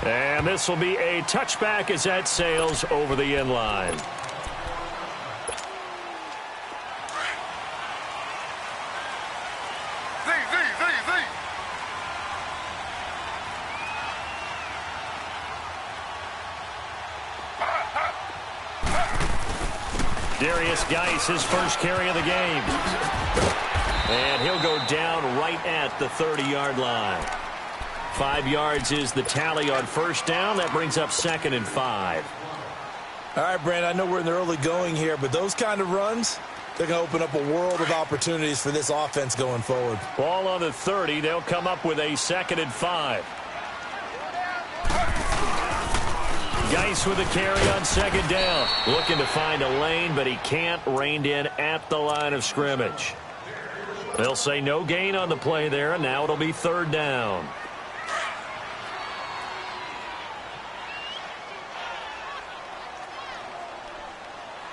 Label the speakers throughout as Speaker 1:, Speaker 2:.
Speaker 1: And this will be a touchback as that sails over the end line. Geis, his first carry of the game. And he'll go down right at the 30-yard line. 5 yards is the tally on first down. That brings up 2nd and 5.
Speaker 2: All right, Brandon, I know we're in the early going here, but those kind of runs, they're going to open up a world of opportunities for this offense going forward.
Speaker 1: Ball on the 30. They'll come up with a 2nd and 5. Geis with a carry on 2nd down. Looking to find a lane, but he can't. Reined in at the line of scrimmage. They'll say no gain on the play there, and now it'll be 3rd down.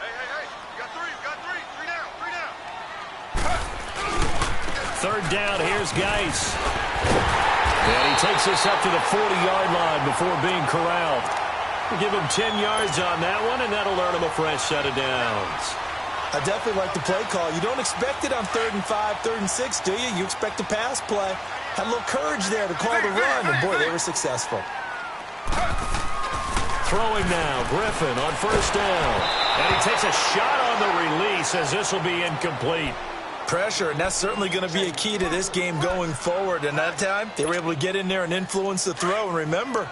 Speaker 3: Hey, you got three. Three down.
Speaker 1: 3rd down, here's Geis. And he takes this up to the 40-yard line before being corralled. We'll give him 10 yards on that one, and that'll earn him a fresh set of downs.
Speaker 2: I definitely like the play call. You don't expect it on 3rd and 5, 3rd and 6, do you? You expect a pass play. Had a little courage there to call the run, and boy, they were successful.
Speaker 1: Throwing now, Griffin on 1st down. And he takes a shot on the release as this will be incomplete.
Speaker 2: Pressure, and that's certainly going to be a key to this game going forward. And that time, they were able to get in there and influence the throw. And remember,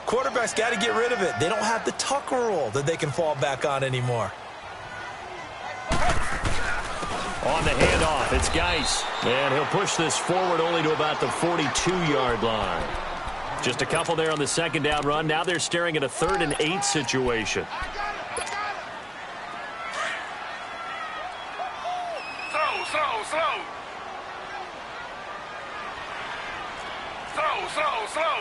Speaker 2: quarterbacks got to get rid of it. They don't have the tuck rule that they can fall back on anymore.
Speaker 1: On the handoff, it's Geis. And he'll push this forward only to about the 42-yard line. Just a couple there on the 2nd down run. Now they're staring at a 3rd and 8 situation.
Speaker 3: Slow.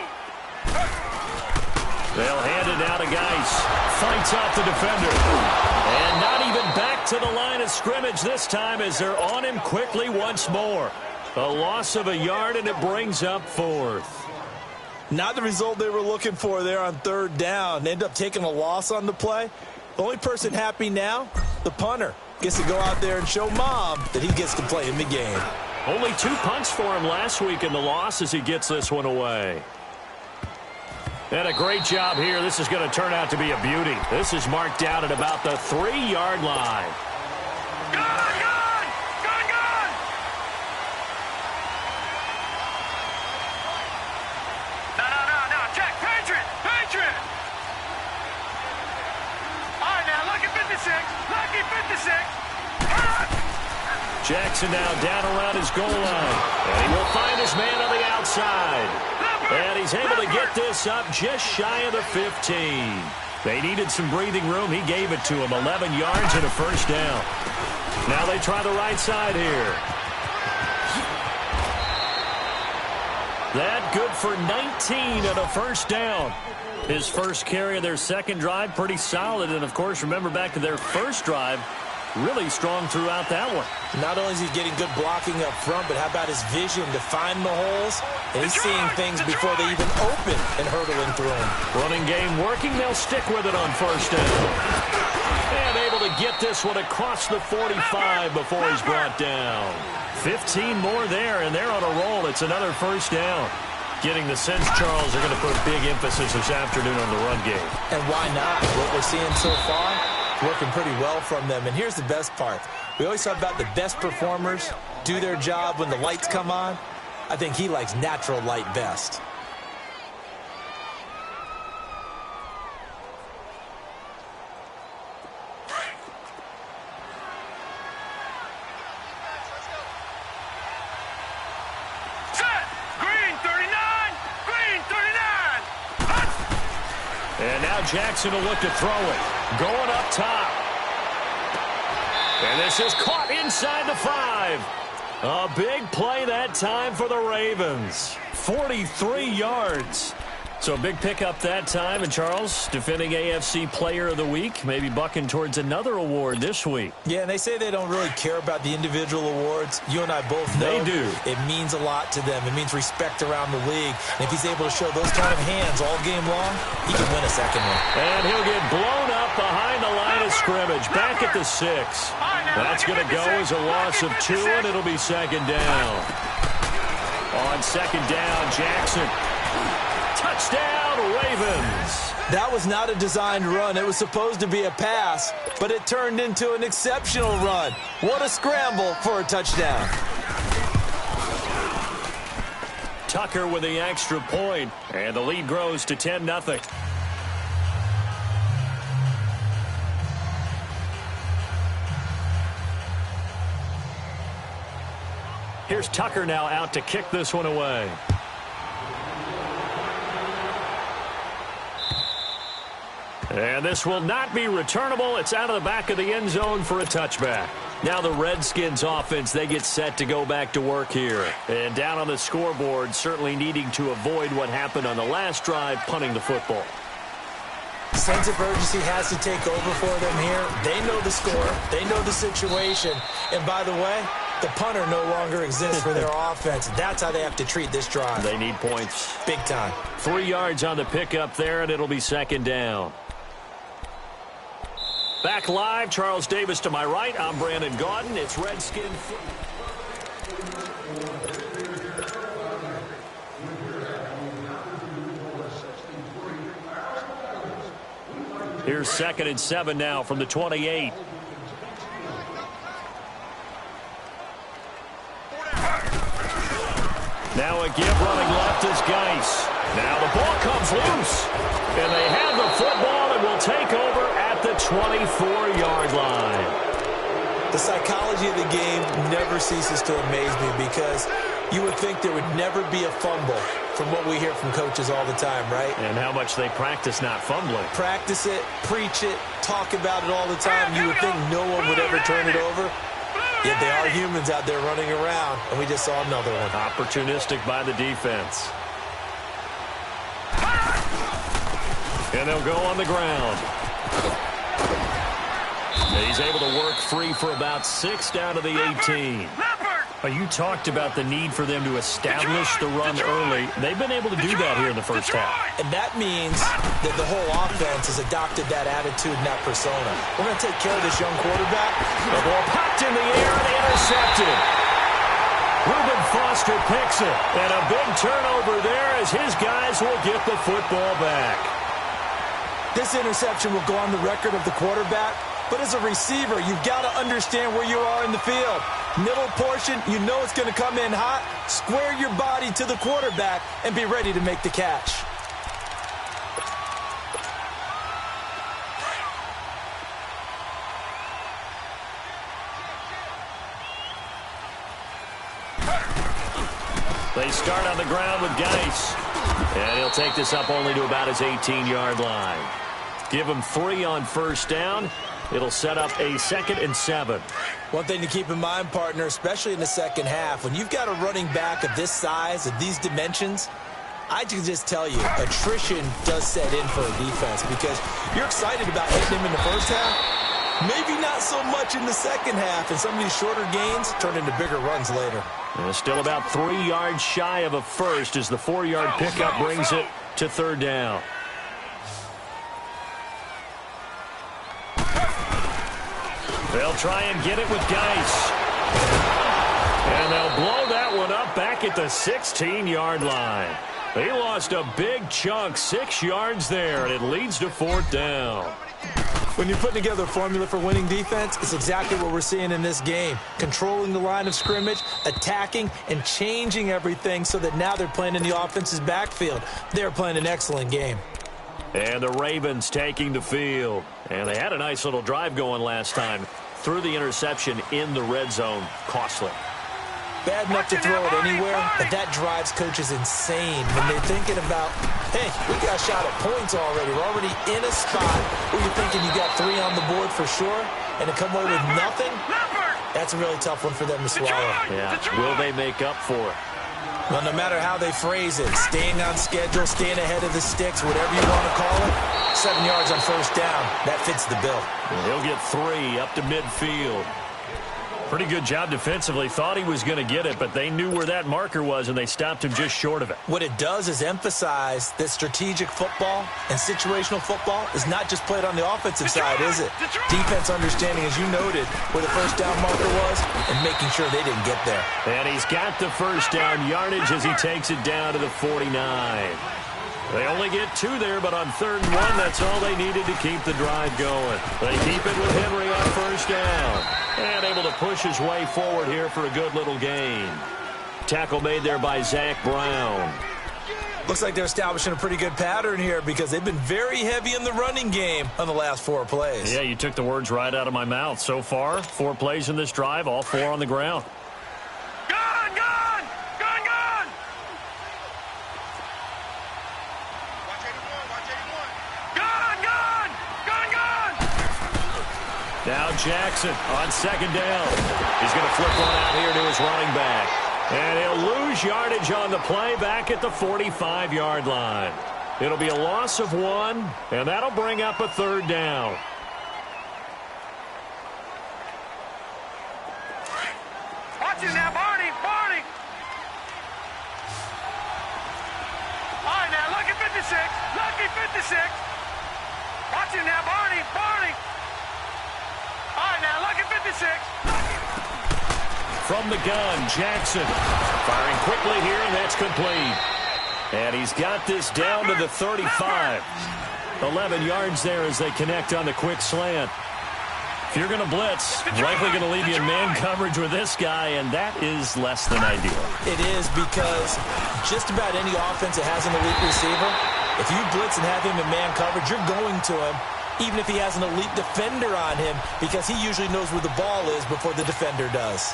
Speaker 1: They'll hand it now to Geis. Fights off the defender. And not even back to the line of scrimmage this time as they're on him quickly once more. A loss of a yard, and it brings up 4th.
Speaker 2: Not the result they were looking for there on 3rd down. They end up taking a loss on the play. The only person happy now, the punter, gets to go out there and show Mom that he gets to play in the game.
Speaker 1: Only 2 punts for him last week in the loss as he gets this one away. And a great job here. This is going to turn out to be a beauty. This is marked out at about the 3-yard line.
Speaker 3: Gone! No. Check. Patriot! All right, now, lucky 56.
Speaker 1: Jackson now down around his goal line. And he will find his man on the outside. And he's able to get this up just shy of the 15. They needed some breathing room. He gave it to him. 11 yards and a 1st down. Now they try the right side here. That good for 19 and a 1st down. His first carry of their 2nd drive, pretty solid. And, of course, remember back to their 1st drive, really strong throughout that one.
Speaker 2: Not only is he getting good blocking up front, but how about his vision to find the holes? And he's seeing things before they even open and hurdling through them.
Speaker 1: Running game working. They'll stick with it on 1st down. And able to get this one across the 45 before he's brought down. 15 more there, and they're on a roll. It's another 1st down. Getting the sense, Charles, are going to put big emphasis this afternoon on the run game.
Speaker 2: And why not? What we're seeing so far, working pretty well from them. And here's the best part. We always talk about the best performers do their job when the lights come on. I think he likes natural light best.
Speaker 1: And now Jackson will look to throw it. Going up top. And this is caught inside the 5. A big play that time for the Ravens. 43 yards. So a big pickup that time. And Charles, defending AFC Player of the Week, maybe bucking towards another award this week.
Speaker 2: Yeah, and they say they don't really care about the individual awards. You and I both know
Speaker 1: they do.
Speaker 2: It means a lot to them. It means respect around the league. And if he's able to show those kind of hands all game long, he can win a second one.
Speaker 1: And he'll get blown up behind the line of scrimmage, back at the 6. That's going to go as a loss of 2, and it'll be second down. On second down, Jackson. Touchdown, Ravens.
Speaker 2: That was not a designed run. It was supposed to be a pass, but it turned into an exceptional run. What a scramble for a touchdown.
Speaker 1: Tucker with the extra point, and the lead grows to 10-0. Here's Tucker now out to kick this one away. And this will not be returnable. It's out of the back of the end zone for a touchback. Now the Redskins offense, they get set to go back to work here. And down on the scoreboard, certainly needing to avoid what happened on the last drive, punting the football.
Speaker 2: Sense of urgency has to take over for them here. They know the score. They know the situation. And by the way, the punter no longer exists for their offense. That's how they have to treat this drive.
Speaker 1: They need points.
Speaker 2: Big time.
Speaker 1: 3 yards on the pickup there, and it'll be second down. Back live, Charles Davis to my right. I'm Brandon Gaudin. It's Redskin. Here's 2nd and 7 now from the 28. Now a give running left is Geis. Now the ball comes loose. And they have the football and will take over at the 24-yard line.
Speaker 2: The psychology of the game never ceases to amaze me because you would think there would never be a fumble from what we hear from coaches all the time, right?
Speaker 1: And how much they practice not fumbling.
Speaker 2: Practice it, preach it, talk about it all the time. You would think no one would ever turn it over. Yet they are humans out there running around, and we just saw another one.
Speaker 1: Opportunistic by the defense. And they'll go on the ground. He's able to work free for about 6 down to the 18. You talked about the need for them to establish the run early. They've been able to do that here in the first half.
Speaker 2: And that means that the whole offense has adopted that attitude and that persona. We're going to take care of this young quarterback.
Speaker 1: The ball popped in the air and intercepted. Reuben Foster picks it. And a big turnover there as his guys will get the football back.
Speaker 2: This interception will go on the record of the quarterback. But as a receiver, you've got to understand where you are in the field. Middle portion, you know it's going to come in hot. Square your body to the quarterback and be ready to make the catch.
Speaker 1: They start on the ground with Geis. And he'll take this up only to about his 18-yard line. Give him 3 on first down. It'll set up a 2nd and 7.
Speaker 2: One thing to keep in mind, partner, especially in the second half, when you've got a running back of this size, of these dimensions, I can just tell you, attrition does set in for a defense because you're excited about hitting him in the first half. Maybe not so much in the second half, and some of these shorter gains turn into bigger runs later.
Speaker 1: And still about 3 yards shy of a first as the 4-yard pickup brings it to 3rd down. They'll try and get it with Geis. And they'll blow that one up back at the 16-yard line. They lost a big chunk, 6 yards there, and it leads to 4th down.
Speaker 2: When you're putting together a formula for winning defense, it's exactly what we're seeing in this game. Controlling the line of scrimmage, attacking, and changing everything so that now they're playing in the offense's backfield. They're playing an excellent game.
Speaker 1: And the Ravens taking the field. And they had a nice little drive going last time. Threw the interception in the red zone. Costly.
Speaker 2: Bad enough to throw it anywhere, but that drives coaches insane when they're thinking about, hey, we got a shot at points already. We're already in a spot where you're thinking you got 3 on the board for sure, and to come away with nothing, that's a really tough one for them to swallow.
Speaker 1: Yeah, will they make up for it?
Speaker 2: Well, no matter how they phrase it, staying on schedule, staying ahead of the sticks, whatever you want to call it, 7 yards on first down, that fits the bill.
Speaker 1: He'll get 3 up to midfield. Pretty good job defensively. Thought he was going to get it, but they knew where that marker was, and they stopped him just short of it.
Speaker 2: What it does is emphasize that strategic football and situational football is not just played on the offensive side, is it? Defense understanding, as you noted, where the first down marker was and making sure they didn't get there.
Speaker 1: And he's got the first down yardage as he takes it down to the 49. They only get 2 there, but on 3rd and 1, that's all they needed to keep the drive going. They keep it with Henry on first down. And able to push his way forward here for a good little gain. Tackle made there by Zach Brown.
Speaker 2: Looks like they're establishing a pretty good pattern here because they've been very heavy in the running game on the last 4 plays.
Speaker 1: Yeah, you took the words right out of my mouth. So far, 4 plays in this drive, all 4 on the ground.
Speaker 3: Gone, gone! Gone, gone! Watch 81, watch 81. Gone, gone! Gone, gone!
Speaker 1: Now Jackson on 2nd down. He's going to flip one out here to his running back. And he'll lose yardage on the play back at the 45-yard line. It'll be a loss of 1, and that'll bring up a 3rd down.
Speaker 3: Watch it now, Barney! Barney! All right, now, lucky 56. Lucky 56. Watch it now, Barney! Barney! All right, now, lucky 56.
Speaker 1: From the gun, Jackson firing quickly here, and that's complete. And he's got this down to the 35. 11 yards there as they connect on the quick slant. If you're going to blitz, likely going to leave you in man coverage with this guy, and that is less than ideal.
Speaker 2: It is because just about any offense that has an elite receiver, if you blitz and have him in man coverage, you're going to him, even if he has an elite defender on him, because he usually knows where the ball is before the defender does.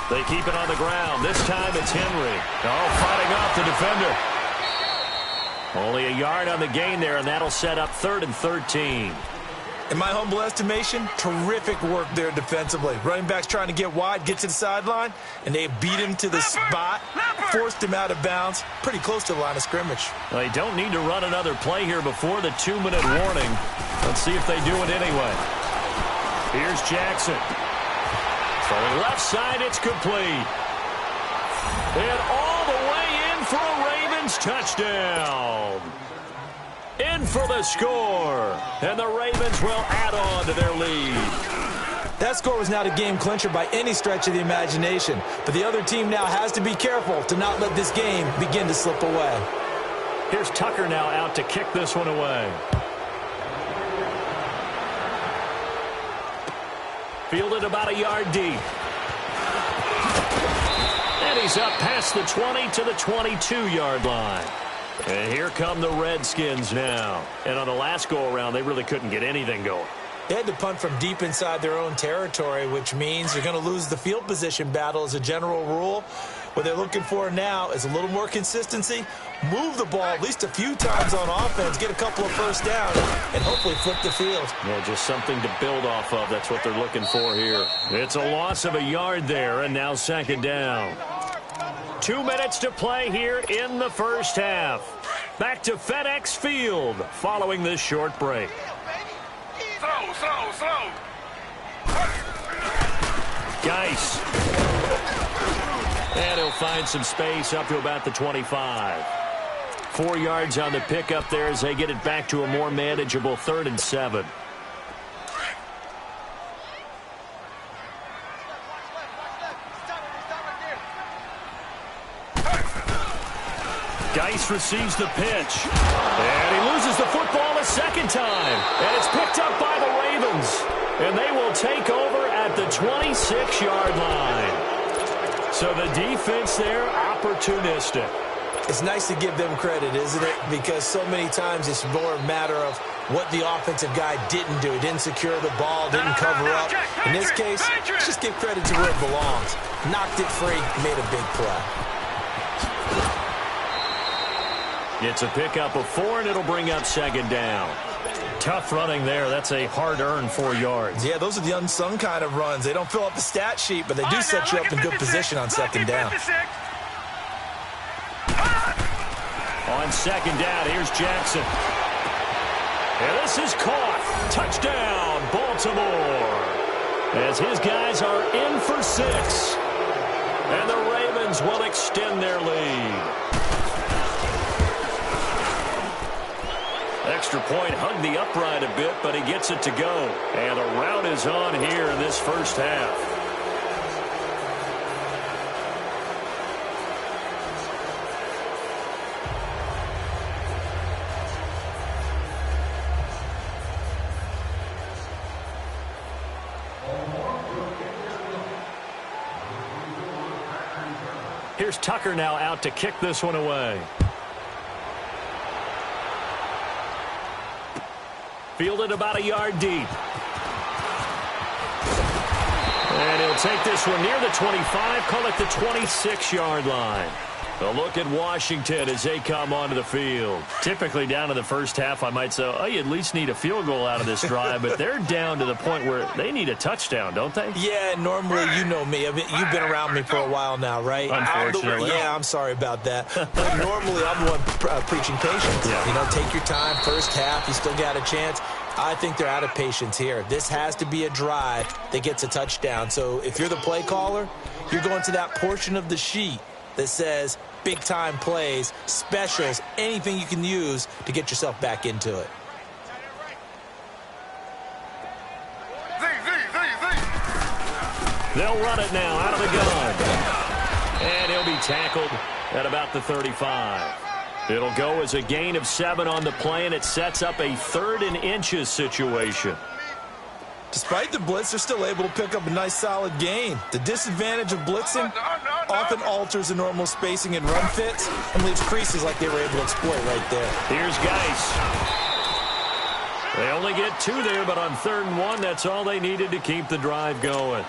Speaker 1: They keep it on the ground. This time it's Henry. Oh, fighting off the defender. Only a yard on the gain there, and that'll set up 3rd and 13.
Speaker 2: In my humble estimation, terrific work there defensively. Running back's trying to get wide, get to the sideline, and they beat him to the spot, forced him out of bounds, pretty close to the line of scrimmage.
Speaker 1: Well, they don't need to run another play here before the 2-minute warning. Let's see if they do it anyway. Here's Jackson. Throwing left side, it's complete. And all the way in for a Ravens touchdown. In for the score. And the Ravens will add on to their lead.
Speaker 2: That score was not a game clincher by any stretch of the imagination. But the other team now has to be careful to not let this game begin to slip away.
Speaker 1: Here's Tucker now out to kick this one away. Fielded about a yard deep. And he's up past the 20 to the 22-yard line. And here come the Redskins now. And on the last go-around, they really couldn't get anything going.
Speaker 2: They had to punt from deep inside their own territory, which means you're going to lose the field position battle as a general rule. What they're looking for now is a little more consistency, move the ball at least a few times on offense, get a couple of first downs, and hopefully flip the field.
Speaker 1: Yeah, just something to build off of. That's what they're looking for here. It's a loss of a yard there, and now 2nd down. 2 minutes to play here in the first half. Back to FedEx Field following this short break.
Speaker 3: Slow.
Speaker 1: Geis. And he'll find some space up to about the 25. 4 yards on the pickup there as they get it back to a more manageable 3rd and 7. Geis receives the pitch. And he loses the football a second time. And it's picked up by the Ravens. And they will take over at the 26-yard line. So the defense there, opportunistic.
Speaker 2: It's nice to give them credit, isn't it? Because so many times it's more a matter of what the offensive guy didn't do. He didn't secure the ball, didn't cover up. In this case, just give credit to where it belongs. Knocked it free, made a big play. It's
Speaker 1: a pickup of 4, and it'll bring up 2nd down. Tough running there. That's a hard-earned 4 yards.
Speaker 2: Yeah, those are the unsung kind of runs. They don't fill up the stat sheet, but they do set you up in good position on second down.
Speaker 1: On second down, here's Jackson. And this is caught. Touchdown, Baltimore. As his guys are in for 6. And the Ravens will extend their lead. Extra point hugged the upright a bit, but he gets it to go. And a rout is on here in this first half. Here's Tucker now out to kick this one away. Fielded about a yard deep. And he'll take this one near the 25, call it the 26-yard line. A look at Washington as they come onto the field. Typically down to the first half, I might say, oh, you at least need a field goal out of this drive, but they're down to the point where they need a touchdown, don't they?
Speaker 2: Yeah, normally, you know me. You've been around me for a while now, right?
Speaker 1: Unfortunately.
Speaker 2: I'm sorry about that. But normally, I'm the one preaching patience.
Speaker 1: Yeah.
Speaker 2: You know, take your time. First half, you still got a chance. I think they're out of patience here. This has to be a drive that gets a touchdown. So if you're the play caller, you're going to that portion of the sheet that says big-time plays, specials, anything you can use to get yourself back into it.
Speaker 1: They'll run it now out of the gun. And he'll be tackled at about the 35. It'll go as a gain of 7 on the play, and it sets up a 3rd and inches situation.
Speaker 2: Despite the blitz, they're still able to pick up a nice, solid gain. The disadvantage of blitzing often alters the normal spacing and run fits and leaves creases like they were able to exploit right there.
Speaker 1: Here's Geis. They only get 2 there, but on 3rd and 1, that's all they needed to keep the drive going.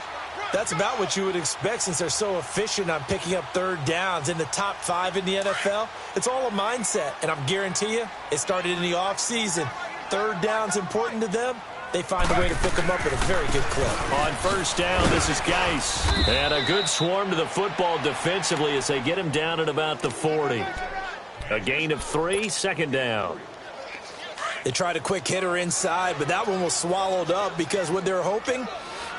Speaker 2: That's about what you would expect since they're so efficient on picking up 3rd downs. In the top 5 in the NFL, it's all a mindset, and I guarantee you, it started in the offseason. 3rd down's important to them. They find a way to pick them up at a very good clip.
Speaker 1: On 1st down, this is Geis. And a good swarm to the football defensively as they get him down at about the 40. A gain of 3, 2nd down.
Speaker 2: They tried a quick hitter inside, but that one was swallowed up because what they're hoping,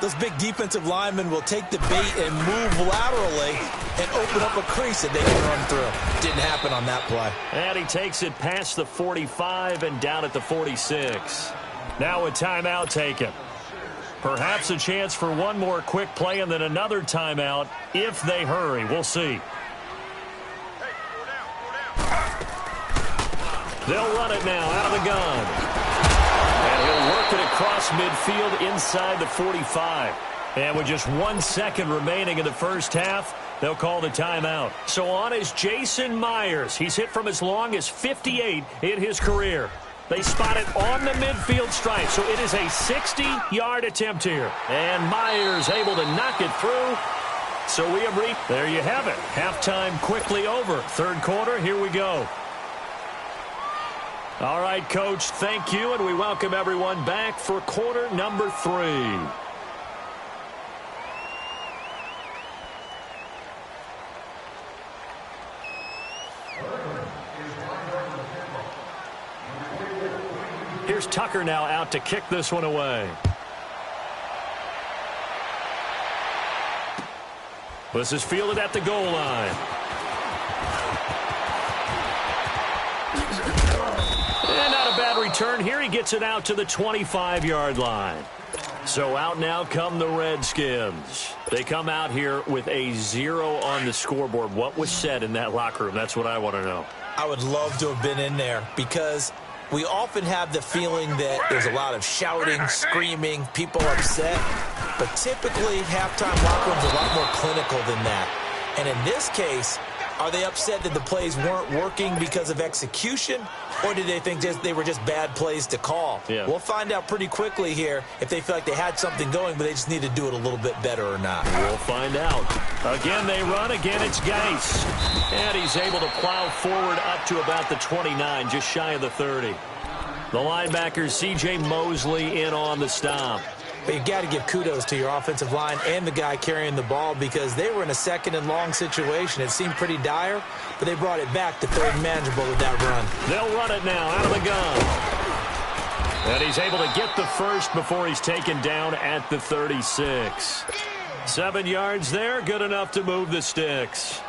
Speaker 2: those big defensive linemen will take the bait and move laterally and open up a crease that they can run through. Didn't happen on that play.
Speaker 1: And he takes it past the 45 and down at the 46. Now a timeout taken. Perhaps a chance for one more quick play and then another timeout if they hurry. We'll see. They'll run it now out of the gun. And he'll work it across midfield inside the 45. And with just 1 second remaining in the first half, they'll call the timeout. So on is Jason Myers. He's hit from as long as 58 in his career. They spot it on the midfield stripe, so it is a 60-yard attempt here. And Myers able to knock it through. So we have reached. There you have it. Halftime quickly over. 3rd quarter, here we go. All right, Coach, thank you, and we welcome everyone back for quarter number 3. Here's Tucker now out to kick this one away. This is fielded at the goal line. And not a bad return here. He gets it out to the 25-yard line. So out now come the Redskins. They come out here with a 0 on the scoreboard. What was said in that locker room? That's what I want to know.
Speaker 2: I would love to have been in there because we often have the feeling that there's a lot of shouting, screaming, people upset. But typically, halftime locker rooms are a lot more clinical than that. And in this case, are they upset that the plays weren't working because of execution? Or did they think they were just bad plays to call?
Speaker 1: Yeah.
Speaker 2: We'll find out pretty quickly here if they feel like they had something going, but they just need to do it a little bit better or not.
Speaker 1: We'll find out. Again, they run. Again, it's Geis. And he's able to plow forward up to about the 29, just shy of the 30. The linebacker C.J. Mosley in on the stop.
Speaker 2: But you got to give kudos to your offensive line and the guy carrying the ball because they were in a second and long situation. It seemed pretty dire, but they brought it back to third and manageable with that run.
Speaker 1: They'll run it now out of the gun. And he's able to get the first before he's taken down at the 36. 7 yards there, good enough to move the sticks.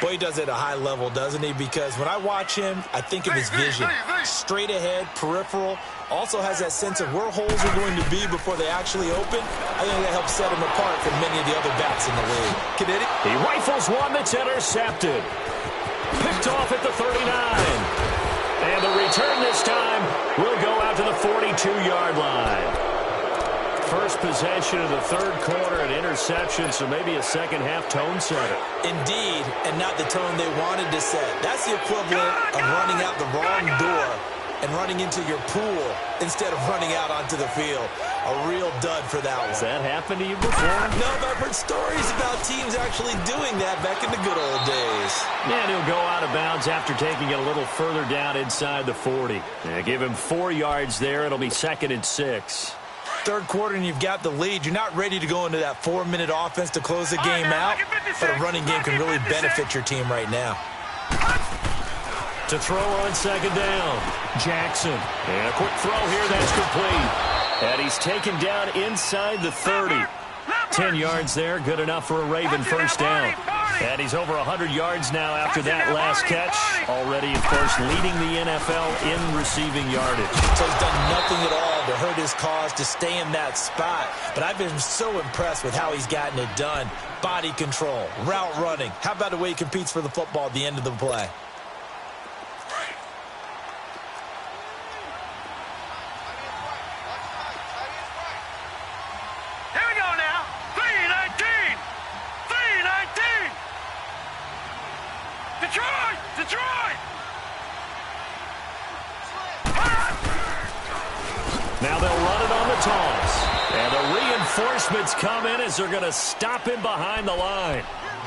Speaker 2: Boy, he does it at a high level, doesn't he? Because when I watch him, I think of his vision. Straight ahead, peripheral. Also has that sense of where holes are going to be before they actually open. I think that helps set him apart from many of the other backs in the league.
Speaker 1: He rifles one that's intercepted. Picked off at the 39. And the return this time will go out to the 42-yard line. First possession of the third quarter, an interception, so maybe a second-half tone setter.
Speaker 2: Indeed, and not the tone they wanted to set. That's the equivalent of running out the wrong door and running into your pool instead of running out onto the field. A real dud for that one.
Speaker 1: Has that happened to you before?
Speaker 2: No, but I've heard stories about teams actually doing that back in the good old days.
Speaker 1: And he'll go out of bounds after taking it a little further down inside the 40. Give him 4 yards there. It'll be 2nd and 6.
Speaker 2: Third quarter and you've got the lead. You're not ready to go into that 4-minute offense to close the game out, but a running game can really benefit your team right now.
Speaker 1: To throw on 2nd down, Jackson. And a quick throw here, that's complete. And he's taken down inside the 30. 10 yards there, good enough for a Raven first down. And he's over 100 yards now after that last catch. Already, of course, leading the NFL in receiving yardage.
Speaker 2: So he's done nothing at all to hurt his cause to stay in that spot. But I've been so impressed with how he's gotten it done. Body control, route running. How about the way he competes for the football at the end of the play?
Speaker 1: Now they'll run it on the toss. And the reinforcements come in as they're going to stop him behind the line.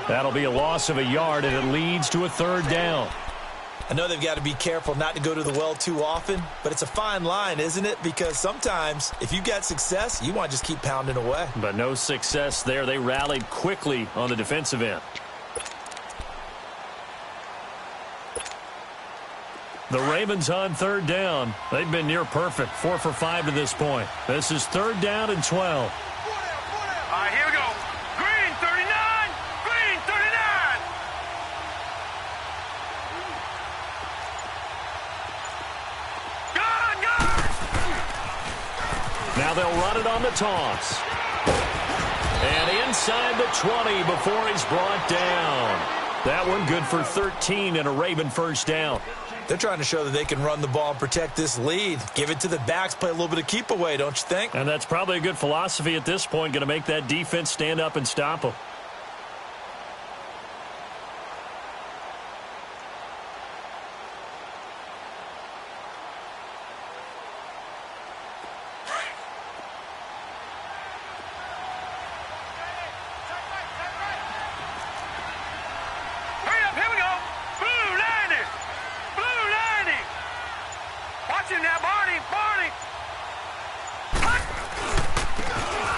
Speaker 1: That'll be a loss of a yard, and it leads to a 3rd down.
Speaker 2: I know they've got to be careful not to go to the well too often, but it's a fine line, isn't it? Because sometimes, if you got success, you want to just keep pounding away.
Speaker 1: But no success there. They rallied quickly on the defensive end. The Ravens on 3rd down. They've been near perfect. 4 for 5 to this point. This is 3rd down and 12.
Speaker 3: All right, here we go. Green, 39. Green, 39. Gun.
Speaker 1: Now they'll run it on the toss. And inside the 20 before he's brought down. That one good for 13 and a Raven first down.
Speaker 2: They're trying to show that they can run the ball and protect this lead. Give it to the backs, play a little bit of keep away, don't you think?
Speaker 1: And that's probably a good philosophy at this point, going to make that defense stand up and stop them.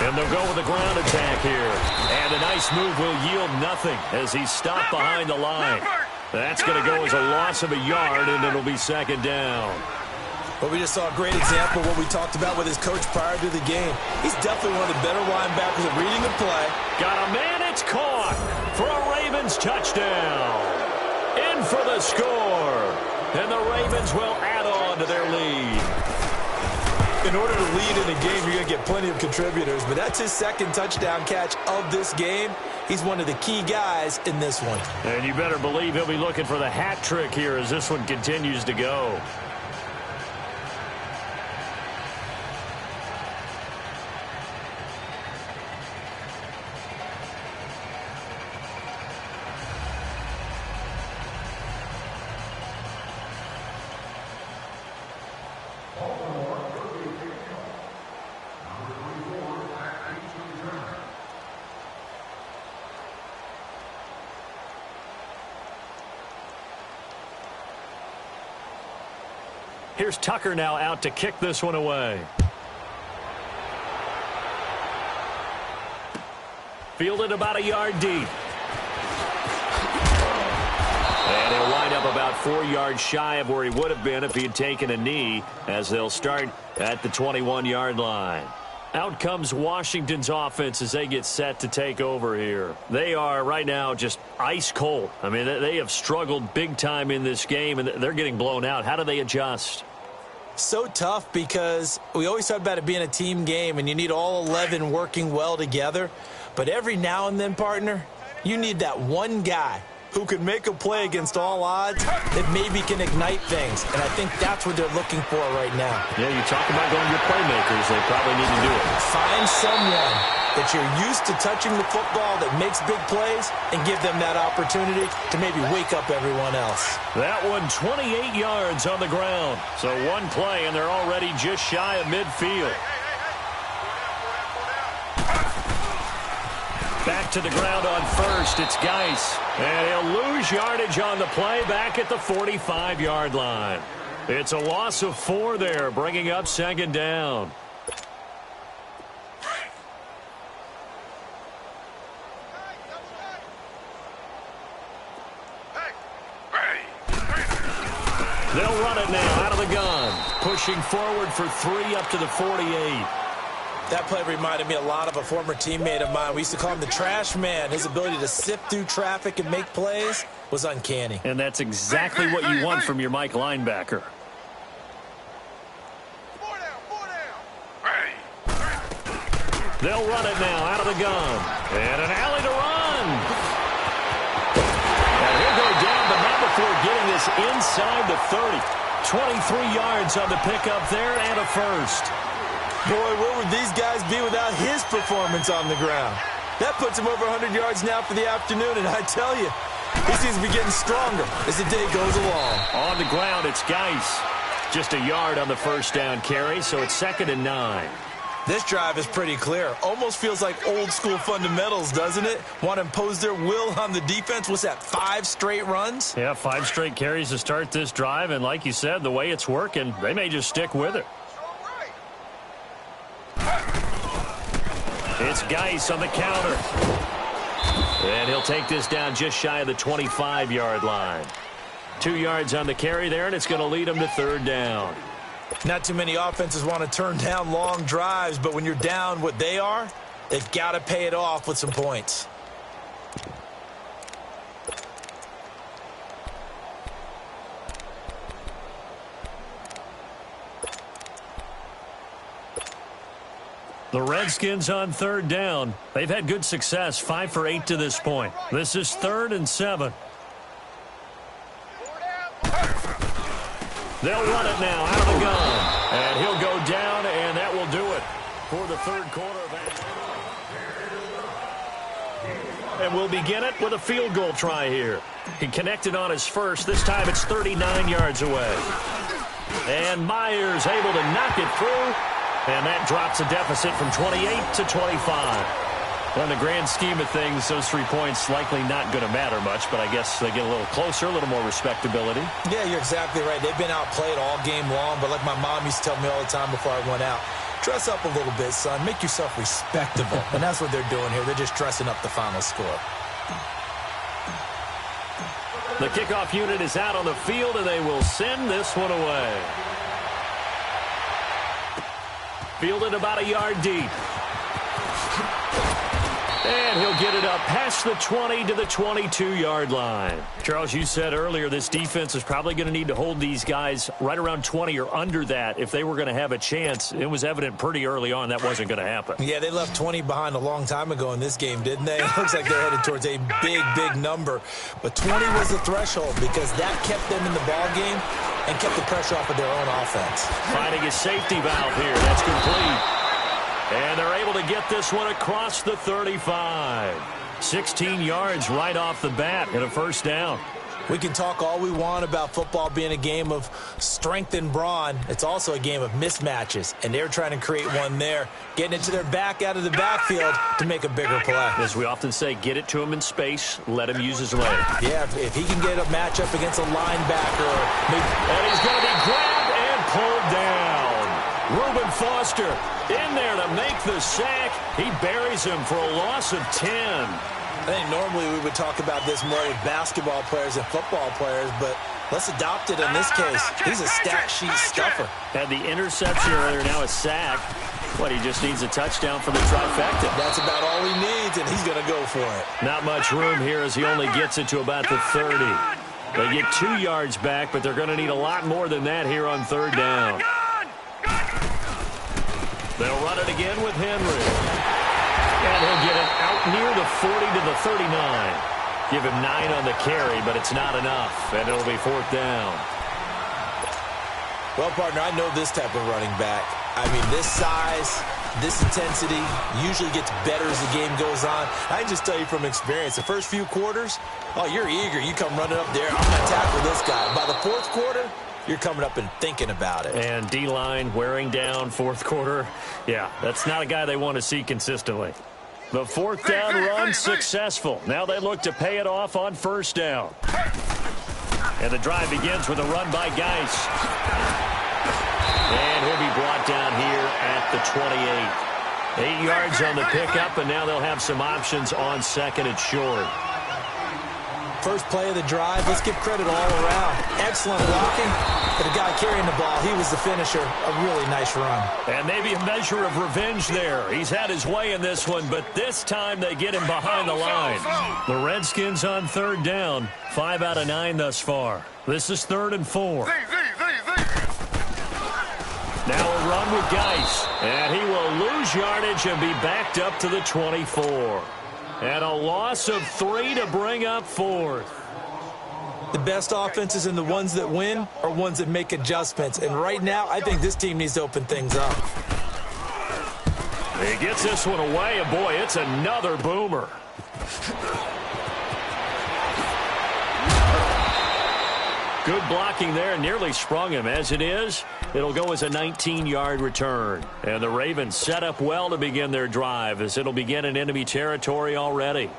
Speaker 1: And they'll go with a ground attack here. And a nice move will yield nothing as he's stopped behind the line. That's going to go as a loss of a yard, and it'll be 2nd down.
Speaker 2: Well, we just saw a great example of what we talked about with his coach prior to the game. He's definitely one of the better linebackers at reading the play.
Speaker 1: Got a man, it's caught for a Ravens touchdown. In for the score. And the Ravens will add on to their lead.
Speaker 2: In order to lead in a game, you're going to get plenty of contributors, but that's his 2nd touchdown catch of this game. He's one of the key guys in this one.
Speaker 1: And you better believe he'll be looking for the hat trick here as this one continues to go. Here's Tucker now out to kick this one away. Fielded about a yard deep. And he'll wind up about 4 yards shy of where he would have been if he had taken a knee, as they'll start at the 21-yard line. Out comes Washington's offense as they get set to take over here. They are right now just ice cold. I mean, they have struggled big time in this game, and they're getting blown out. How do they adjust?
Speaker 2: So tough, because we always talk about it being a team game, and you need all 11 working well together. But every now and then, partner, you need that one guy who can make a play against all odds that maybe can ignite things. And I think that's what they're looking for right now.
Speaker 1: Yeah, you talk about going to your playmakers. They probably need to do it.
Speaker 2: Find someone that you're used to touching the football that makes big plays and give them that opportunity to maybe wake up everyone else.
Speaker 1: That one 28 yards on the ground. So one play, and they're already just shy of midfield. Back to the ground on first. It's Geis. And he'll lose yardage on the play back at the 45-yard line. It's a loss of 4 there, bringing up second down. They'll run it now out of the gun. Pushing forward for 3 up to the 48.
Speaker 2: That play reminded me a lot of a former teammate of mine. We used to call him the trash man. His ability to sift through traffic and make plays was uncanny.
Speaker 1: And that's exactly what you want from your Mike linebacker. They'll run it now out of the gun. And an alley to run. And he'll go down, but not before getting this inside the 30. 23 yards on the pickup there and a first.
Speaker 2: Boy, where would these guys be without his performance on the ground? That puts him over 100 yards now for the afternoon, and I tell you, he seems to be getting stronger as the day goes along.
Speaker 1: On the ground, it's Geis. Just a yard on the first down carry, so it's 2nd and 9.
Speaker 2: This drive is pretty clear. Almost feels like old-school fundamentals, doesn't it? Want to impose their will on the defense. What's that, 5 straight runs?
Speaker 1: Yeah, 5 straight carries to start this drive, and like you said, the way it's working, they may just stick with it. It's Geis on the counter. And he'll take this down just shy of the 25-yard line. 2 yards on the carry there, and it's going to lead him to 3rd down.
Speaker 2: Not too many offenses want to turn down long drives, but when you're down what they are, they've got to pay it off with some points.
Speaker 1: The Redskins on 3rd down. They've had good success, 5 for 8 to this point. This is 3rd and 7. They'll run it now out of the gun. And he'll go down, and that will do it for the 3rd quarter of action. And we'll begin it with a field goal try here. He connected on his first. This time it's 39 yards away. And Myers able to knock it through. And that drops a deficit from 28 to 25. Well, in the grand scheme of things, those 3 points likely not going to matter much, but I guess they get a little closer, a little more respectability.
Speaker 2: Yeah, you're exactly right. They've been outplayed all game long, but like my mom used to tell me all the time before I went out, dress up a little bit, son. Make yourself respectable. And that's what they're doing here. They're just dressing up the final score.
Speaker 1: The kickoff unit is out on the field, and they will send this one away. Fielded about a yard deep. And he'll get it up past the 20 to the 22-yard line. Charles, you said earlier this defense is probably going to need to hold these guys right around 20 or under that if they were going to have a chance. It was evident pretty early on that wasn't going to happen.
Speaker 2: Yeah, they left 20 behind a long time ago in this game, didn't they? It looks like they're headed towards a big, big number. But 20 was the threshold because that kept them in the ball game and kept the pressure off of their own offense.
Speaker 1: Finding a safety valve here. That's complete. And they're able to get this one across the 35. 16 yards right off the bat and a first down.
Speaker 2: We can talk all we want about football being a game of strength and brawn. It's also a game of mismatches, and they're trying to create one there, getting it to their back out of the backfield to make a bigger play.
Speaker 1: As we often say, get it to him in space, let him use his leg.
Speaker 2: Yeah, if he can get a matchup against a linebacker.
Speaker 1: And he's going to be grabbed and Reuben Foster in there to make the sack. He buries him for a loss of 10.
Speaker 2: I think normally we would talk about this more with basketball players and football players, but let's adopt it in this case. He's a stat sheet stuffer.
Speaker 1: Had the interception earlier, now a sack. What, he just needs a touchdown for the trifecta.
Speaker 2: That's about all he needs, and he's going to go for it.
Speaker 1: Not much room here as he only gets it to about the 30. They get 2 yards back, but they're going to need a lot more than that here on third down. They'll run it again with Henry. And he'll get it out near the 40 to the 39. Give him 9 on the carry, but it's not enough, and it'll be fourth down.
Speaker 2: Well, partner, I know this type of running back. I mean, this size, this intensity usually gets better as the game goes on. I can just tell you from experience, the first few quarters, oh, you're eager. You come running up there, I'm going to tackle this guy. By the fourth quarter, you're coming up and thinking about it.
Speaker 1: And D-line wearing down fourth quarter. Yeah, that's not a guy they want to see consistently. The fourth down run successful. Now they look to pay it off on first down. And the drive begins with a run by Geis. And he'll be brought down here at the 28. 8 yards on the pickup, and now they'll have some options on second and short.
Speaker 2: First play of the drive, let's give credit all around. Excellent blocking. For the guy carrying the ball, he was the finisher. A really nice run.
Speaker 1: And maybe a measure of revenge there. He's had his way in this one, but this time they get him behind the line. The Redskins on third down. 5 out of 9 thus far. This is 3rd and 4. Now a run with Geis. And he will lose yardage and be backed up to the 24. And a loss of 3 to bring up fourth.
Speaker 2: The best offenses and the ones that win are ones that make adjustments. And right now, I think this team needs to open things up.
Speaker 1: He gets this one away, and boy, it's another boomer. Good blocking there, nearly sprung him. As it is, it'll go as a 19-yard return. And the Ravens set up well to begin their drive, as it'll begin in enemy territory already.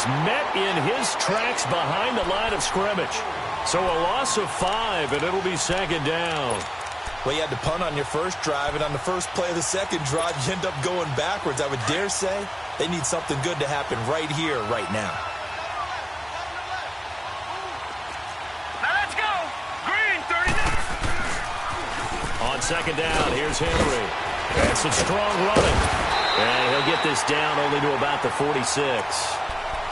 Speaker 1: Met in his tracks behind the line of scrimmage. So a loss of 5, and it'll be second down.
Speaker 2: Well, you had to punt on your first drive, and on the first play of the second drive, you end up going backwards. I would dare say they need something good to happen right here, right now.
Speaker 3: Now let's go. Green, 39.
Speaker 1: On second down, here's Henry. And some strong running. And he'll get this down only to about the 46.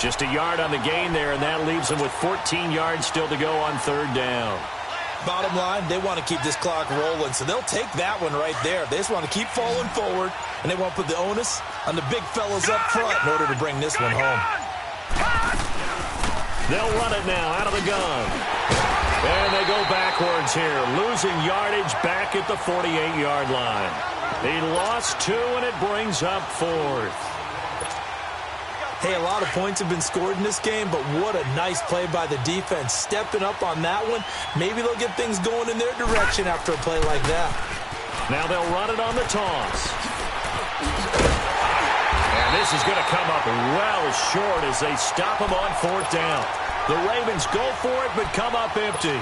Speaker 1: Just a yard on the gain there, and that leaves him with 14 yards still to go on third down.
Speaker 2: Bottom line, they want to keep this clock rolling, so they'll take that one right there. They just want to keep falling forward, and they want to put the onus on the big fellas up front in order to bring this one home.
Speaker 1: They'll run it now out of the gun. And they go backwards here, losing yardage back at the 48-yard line. He lost 2, and it brings up fourth.
Speaker 2: Hey, a lot of points have been scored in this game, but what a nice play by the defense. Stepping up on that one, maybe they'll get things going in their direction after a play like that.
Speaker 1: Now they'll run it on the toss. And this is going to come up well short as they stop him on fourth down. The Ravens go for it, but come up empty.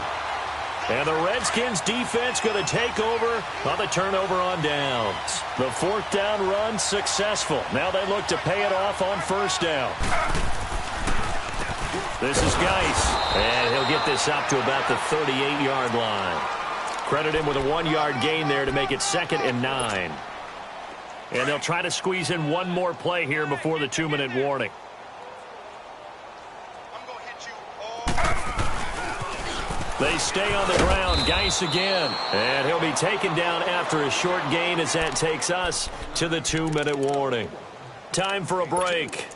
Speaker 1: And the Redskins defense going to take over on the turnover on downs. The fourth down run successful. Now they look to pay it off on first down. This is Geis. And he'll get this up to about the 38-yard line. Credit him with a 1-yard gain there to make it 2nd and 9. And they'll try to squeeze in one more play here before the 2-minute warning. They stay on the ground. Geis again. And he'll be taken down after a short gain as that takes us to the 2-minute warning. Time for a break.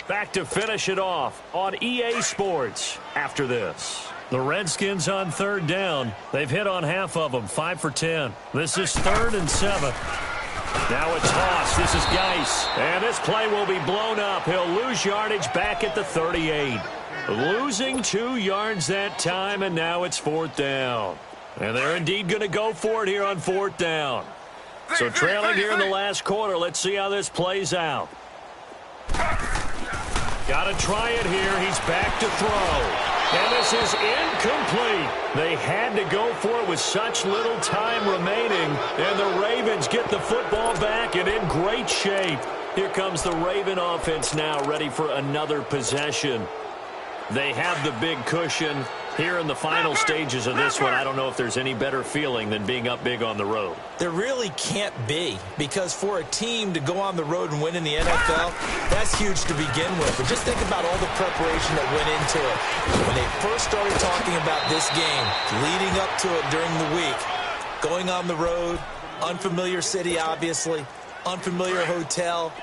Speaker 1: Back to finish it off on EA Sports after this. The Redskins on third down. They've hit on half of them, 5 for 10. This is 3rd and 7. Now a toss. This is Geis. And this play will be blown up. He'll lose yardage back at the 38. Losing 2 yards that time, and now it's 4th down. And they're indeed going to go for it here on 4th down. So trailing here in the last quarter. Let's see how this plays out. Got to try it here. He's back to throw. And this is incomplete. They had to go for it with such little time remaining. And the Ravens get the football back and in great shape. Here comes the Raven offense now, ready for another possession. They have the big cushion. Here in the final stages of this one, I don't know if there's any better feeling than being up big on the road.
Speaker 2: There really can't be, because for a team to go on the road and win in the NFL, that's huge to begin with. But just think about all the preparation that went into it. When they first started talking about this game, leading up to it during the week, going on the road, unfamiliar city, obviously, unfamiliar hotel.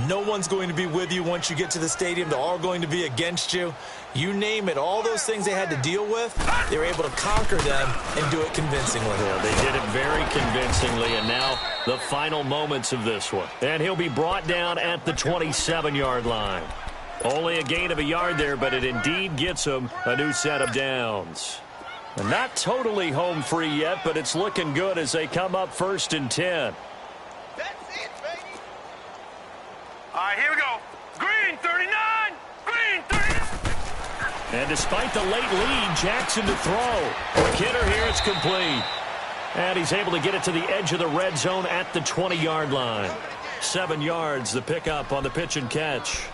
Speaker 2: No one's going to be with you once you get to the stadium. They're all going to be against you. You name it, all those things they had to deal with, they were able to conquer them and do it convincingly.
Speaker 1: Yeah, they did it very convincingly, and now the final moments of this one. And he'll be brought down at the 27-yard line. Only a gain of a yard there, but it indeed gets him a new set of downs. And not totally home free yet, but it's looking good as they come up 1st and 10.
Speaker 3: All right, here we go. Green, 39. Green, 39.
Speaker 1: And despite the late lead, Jackson to throw. McKinnon here, it's complete. And he's able to get it to the edge of the red zone at the 20-yard line. 7 yards, the pickup on the pitch and catch.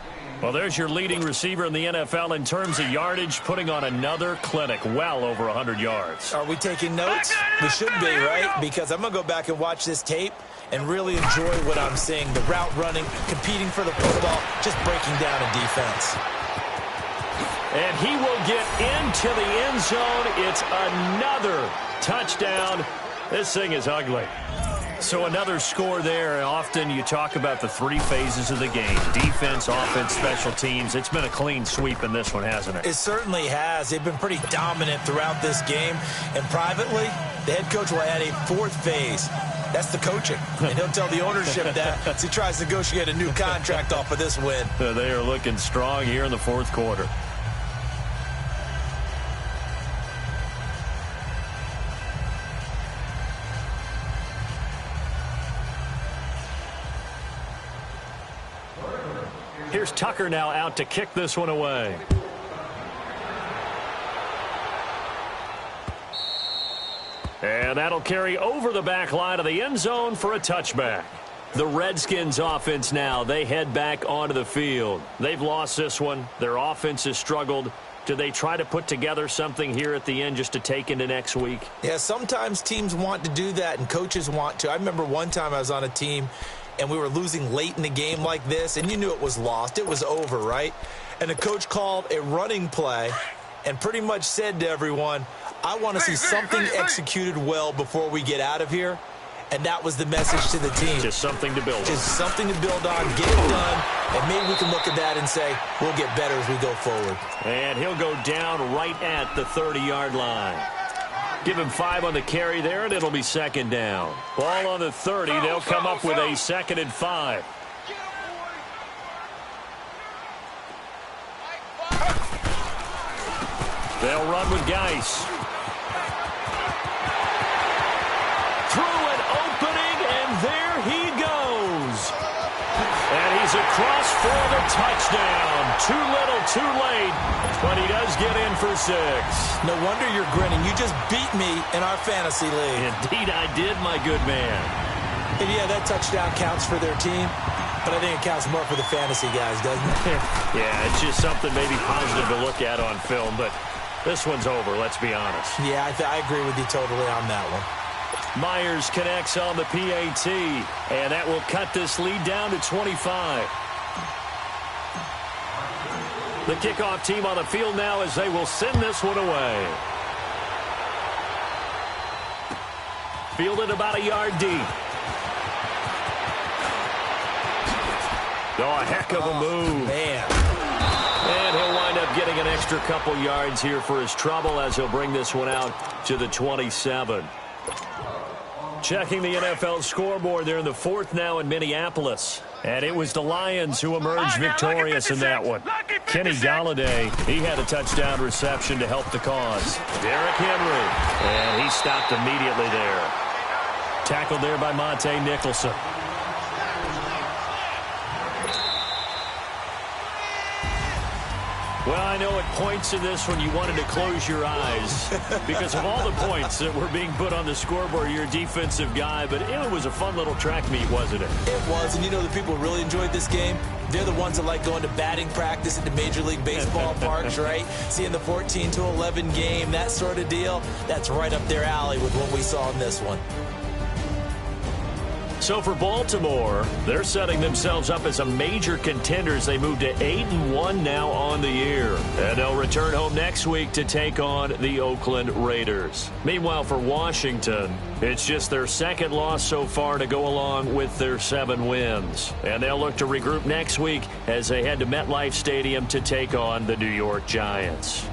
Speaker 1: Well, there's your leading receiver in the NFL in terms of yardage, putting on another clinic, well over 100 yards.
Speaker 2: Are we taking notes? We should be, right? Because I'm going to go back and watch this tape and really enjoy what I'm seeing. The route running, competing for the football, just breaking down a defense.
Speaker 1: And he will get into the end zone. It's another touchdown. This thing is ugly. So another score there. Often you talk about the 3 phases of the game. Defense, offense, special teams. It's been a clean sweep in this one, hasn't it?
Speaker 2: It certainly has. They've been pretty dominant throughout this game. And privately, the head coach will add a 4th phase. That's the coaching. And he'll tell the ownership that as he tries to negotiate a new contract off of this win.
Speaker 1: They are looking strong here in the 4th quarter. Here's Tucker now out to kick this one away. And that'll carry over the back line of the end zone for a touchback. The Redskins offense now, they head back onto the field. They've lost this one. Their offense has struggled. Do they try to put together something here at the end just to take into next week?
Speaker 2: Yeah, sometimes teams want to do that and coaches want to. I remember one time I was on a team and we were losing late in the game like this, and you knew it was lost. It was over, right? And the coach called a running play and pretty much said to everyone, I want to see something executed well before we get out of here. And that was the message to the team.
Speaker 1: Just something to build on.
Speaker 2: Just something to build on, get it done, and maybe we can look at that and say, we'll get better as we go forward.
Speaker 1: And he'll go down right at the 30-yard line. Give him 5 on the carry there, and it'll be 2nd down. Ball on the 30. They'll come up with a 2nd and 5. They'll run with Geis. Through an opening, and there he goes. And he's across for the touchdown. Too little, too late, but he does get in for 6.
Speaker 2: No wonder you're grinning. You just beat me in our fantasy league.
Speaker 1: Indeed I did, my good man.
Speaker 2: And yeah, that touchdown counts for their team, but I think it counts more for the fantasy guys, doesn't it?
Speaker 1: Yeah, it's just something maybe positive to look at on film, but this one's over, let's be honest.
Speaker 2: Yeah, I agree with you totally on that one.
Speaker 1: Myers connects on the PAT, and that will cut this lead down to 25. The kickoff team on the field now as they will send this one away. Fielded about a yard deep. Oh, a heck of a move.
Speaker 2: Man.
Speaker 1: And he'll wind up getting an extra couple yards here for his trouble as he'll bring this one out to the 27. Checking the NFL scoreboard there in the 4th now in Minneapolis. And it was the Lions who emerged victorious in that one. Kenny Galladay, he had a touchdown reception to help the cause. Derrick Henry, and he stopped immediately there. Tackled there by Monte Nicholson. Well, I know at points in this one you wanted to close your eyes because of all the points that were being put on the scoreboard. You're a defensive guy, but it was a fun little track meet, wasn't it?
Speaker 2: It was, and you know the people who really enjoyed this game? They're the ones that like going to batting practice at the Major League Baseball parks, right? Seeing the 14-11 game, that sort of deal. That's right up their alley with what we saw in this one.
Speaker 1: So for Baltimore, they're setting themselves up as a major contender as they move to 8-1 now on the year. And they'll return home next week to take on the Oakland Raiders. Meanwhile, for Washington, it's just their second loss so far to go along with their 7 wins. And they'll look to regroup next week as they head to MetLife Stadium to take on the New York Giants.